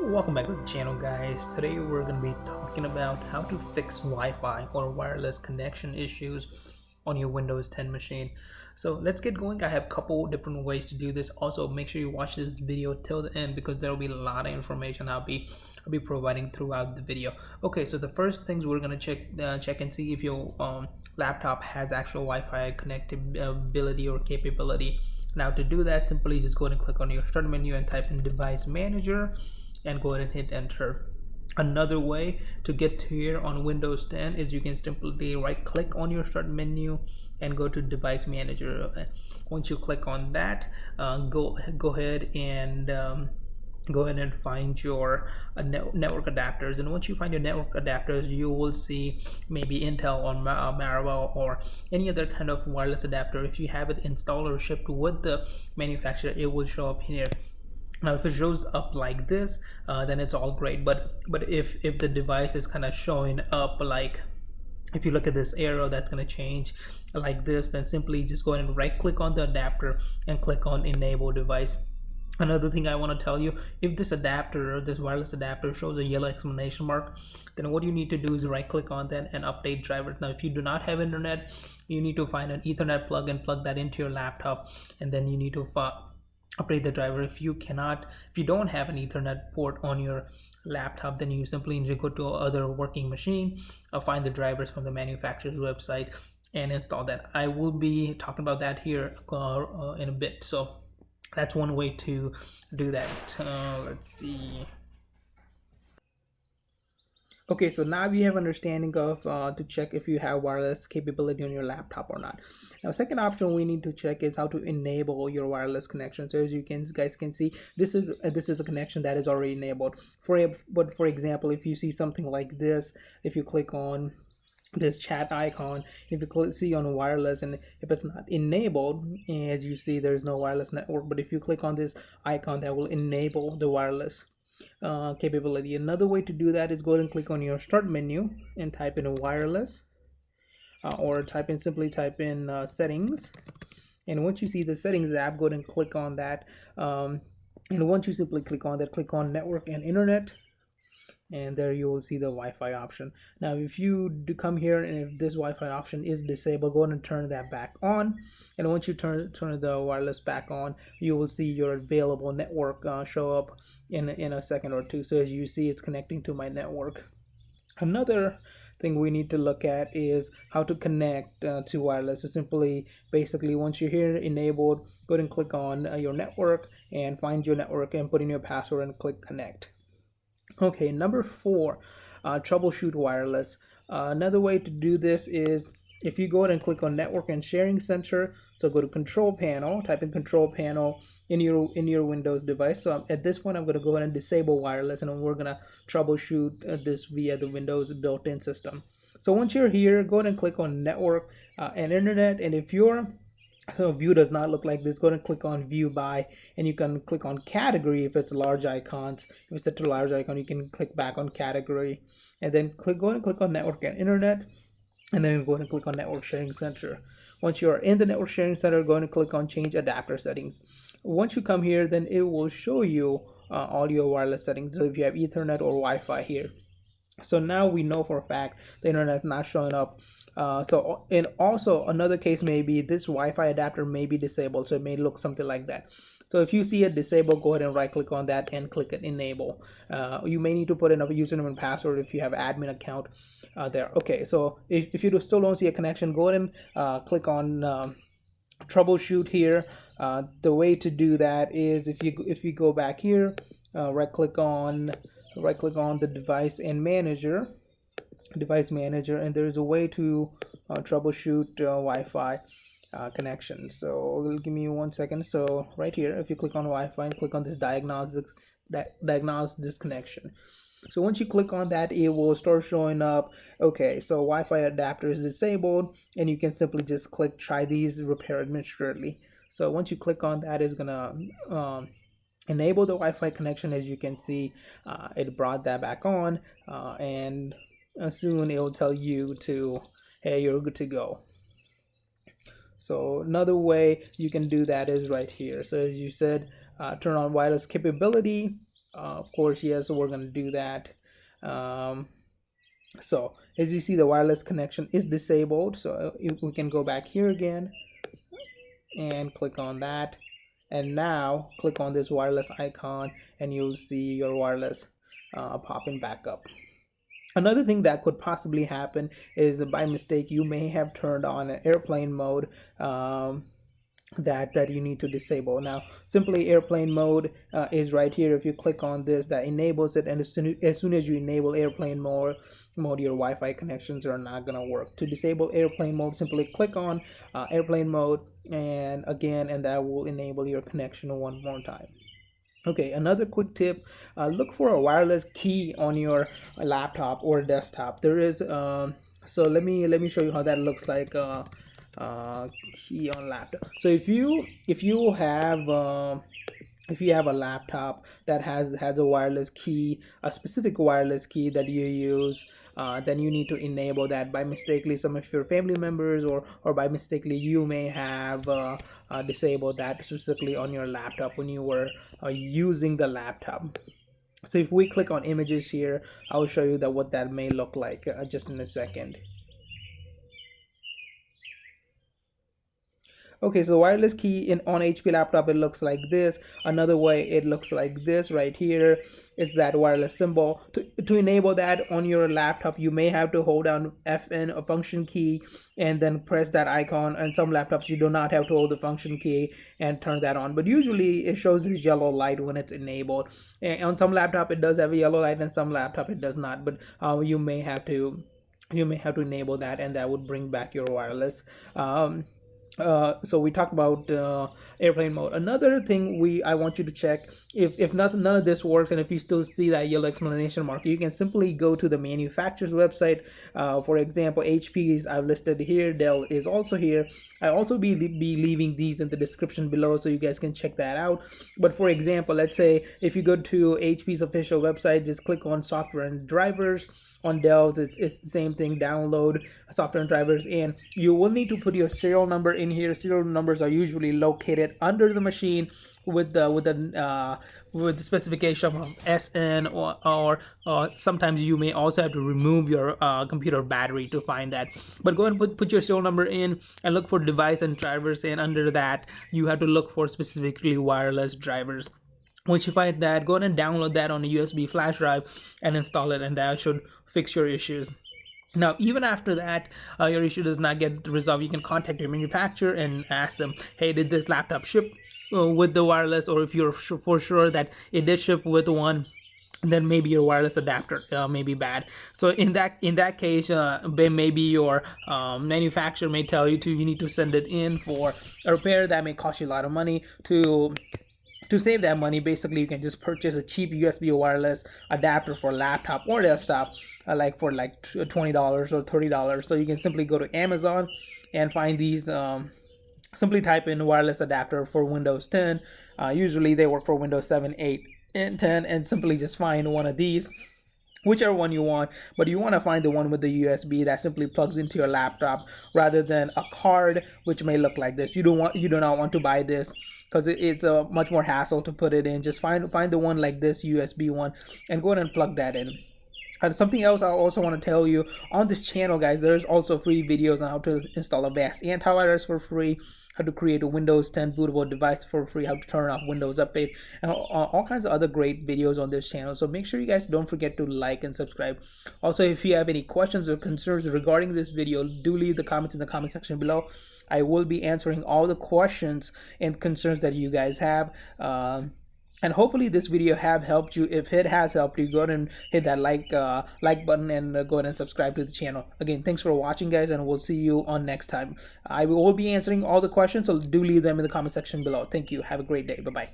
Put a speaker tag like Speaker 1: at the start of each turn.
Speaker 1: Welcome back to the channel, guys. Today we're going to be talking about how to fix Wi-Fi or wireless connection issues on your Windows 10 machine. So let's get going. I have a couple different ways to do this. Also, make sure you watch this video till the end because there will be a lot of information I'll be providing throughout the video. Okay, so the first things we're going to check and see if your laptop has actual Wi-Fi connectability or capability. Now to do that, simply just go ahead and click on your start menu and type in device manager and go ahead and hit enter. Another way to get to here on Windows 10 is you can simply right click on your start menu and go to device manager. Once you click on that, go ahead and find your network adapters. And once you find your network adapters, you will see maybe Intel or Marvell or any other kind of wireless adapter. If you have it installed or shipped with the manufacturer, it will show up here. Now if it shows up like this, then it's all great, but if the device is kind of showing up like, if you look at this arrow that's going to change like this, then simply just go ahead and right click on the adapter and click on enable device. Another thing I want to tell you, if this adapter, this wireless adapter, shows a yellow exclamation mark, then what you need to do is right click on that and update drivers. Now if you do not have internet, you need to find an Ethernet plug and plug that into your laptop, and then you need to update the driver. If you don't have an Ethernet port on your laptop, then you simply need to go to other working machine, find the drivers from the manufacturer's website and install that. I will be talking about that here in a bit. So that's one way to do that. Let's see. Okay, so now we have understanding of to check if you have wireless capability on your laptop or not. Now, second option we need to check is how to enable your wireless connection. So as you guys can see, this is a connection that is already enabled. But for example, if you see something like this, if you click on this chat icon, if you see on wireless, and if it's not enabled, as you see, there's no wireless network. But if you click on this icon, that will enable the wireless capability. Another way to do that is go ahead and click on your start menu and type in wireless, or simply type in settings. And once you see the settings app, go ahead and click on that. And once you simply click on that, click on network and internet, and there you will see the Wi-Fi option. Now if you do come here and if this Wi-Fi option is disabled, go ahead and turn that back on. And once you turn the wireless back on, you will see your available network show up in a second or two. So as you see, it's connecting to my network. Another thing we need to look at is how to connect to wireless. So basically once you're here enabled, go ahead and click on your network and find your network and put in your password and click connect. Okay, number 4, troubleshoot wireless. Another way to do this is if you go ahead and click on network and sharing center, so go to control panel, type in control panel in your Windows device. So at this point, I'm going to go ahead and disable wireless, and we're going to troubleshoot this via the Windows built-in system. So once you're here, go ahead and click on network and internet, and if your view does not look like this, go ahead and click on view by, and you can click on category if it's large icons. If it's set to large icon, you can click back on category, and then go ahead and click on network and internet, and then go ahead and click on network sharing center. Once you are in the network sharing center, go ahead and click on change adapter settings. Once you come here, then it will show you all your wireless settings. So if you have Ethernet or Wi-Fi here. So now we know for a fact the internet not showing up. And also another case may be this Wi-Fi adapter may be disabled, so it may look something like that. So if you see it disabled, go ahead and right click on that and click it enable. You may need to put in a username and password if you have admin account there. Okay, so if you still don't see a connection, go ahead and click on troubleshoot here. The way to do that is if you go back here, right click on the device manager, and there's a way to troubleshoot Wi-Fi connection. So give me 1 second. So right here, if you click on Wi-Fi and click on this diagnose this connection. So once you click on that, it will start showing up. Okay, so Wi-Fi adapter is disabled, and you can simply just click try these repair administratively. So once you click on that, it's gonna enable the Wi-Fi connection. As you can see, it brought that back on, and soon it will tell you to, hey, you're good to go. So another way you can do that is right here. So as you said, turn on wireless capability, Of course, yes, we're going to do that. So as you see, the wireless connection is disabled. So we can go back here again and click on that, and now click on this wireless icon and you'll see your wireless popping back up. Another thing that could possibly happen is by mistake you may have turned on an airplane mode that you need to disable. Now simply airplane mode is right here. If you click on this, that enables it, and as soon as you enable airplane mode, your Wi-Fi connections are not going to work. To disable airplane mode, simply click on airplane mode and again, and that will enable your connection one more time. Okay, another quick tip, look for a wireless key on your laptop or desktop. There is so let me show you how that looks like. Key on laptop. So if you have a laptop that has a wireless key, a specific wireless key that you use, then you need to enable that. By mistakenly, some of your family members or by mistakenly you may have disabled that specifically on your laptop when you were using the laptop. So if we click on images here, I'll show you that what that may look like just in a second. Okay, so wireless key on HP laptop, it looks like this. Another way, it looks like this right here. It's that wireless symbol. To enable that on your laptop, you may have to hold down FN, a function key, and then press that icon. And some laptops, you do not have to hold the function key and turn that on. But usually, it shows this yellow light when it's enabled. And on some laptop, it does have a yellow light, and some laptop, it does not. But you may have to enable that, and that would bring back your wireless. So we talked about airplane mode. Another thing I want you to check, if none of this works and if you still see that yellow exclamation mark, you can simply go to the manufacturer's website. For example, HP's I've listed here, Dell is also here. I also be leaving these in the description below so you guys can check that out. But for example, let's say if you go to HP's official website, just click on software and drivers. On Dell, it's the same thing, download software and drivers, and you will need to put your serial number in here. Serial numbers are usually located under the machine with the specification of SN, or sometimes you may also have to remove your computer battery to find that. But go and put your serial number in and look for device and drivers, and under that you have to look for specifically wireless drivers. Once you find that, go ahead and download that on a USB flash drive and install it, and that should fix your issues. Now, even after that, your issue does not get resolved, you can contact your manufacturer and ask them, hey, did this laptop ship with the wireless? Or if you're for sure that it did ship with one, then maybe your wireless adapter may be bad. So in that case, maybe your manufacturer may tell you you need to send it in for a repair. That may cost you a lot of money. To save that money, basically you can just purchase a cheap USB wireless adapter for laptop or desktop, for $20 or $30. So you can simply go to Amazon and find these. Simply type in wireless adapter for Windows 10. Usually they work for Windows 7, 8, and 10, and simply just find one of these, whichever one you want, but you want to find the one with the USB that simply plugs into your laptop rather than a card, which may look like this. You do not want to buy this because it's a much more hassle to put it in. Just find the one like this USB one and go ahead and plug that in. Something else I also want to tell you, on this channel, guys, there's also free videos on how to install Avast antivirus for free, how to create a Windows 10 bootable device for free, how to turn off Windows Update, and all kinds of other great videos on this channel. So make sure you guys don't forget to like and subscribe. Also, if you have any questions or concerns regarding this video, do leave the comments in the comment section below. I will be answering all the questions and concerns that you guys have. And hopefully this video have helped you. If it has helped you, go ahead and hit that like button and go ahead and subscribe to the channel. Again, thanks for watching, guys, and we'll see you on next time. I will be answering all the questions, so do leave them in the comment section below. Thank you. Have a great day. Bye-bye.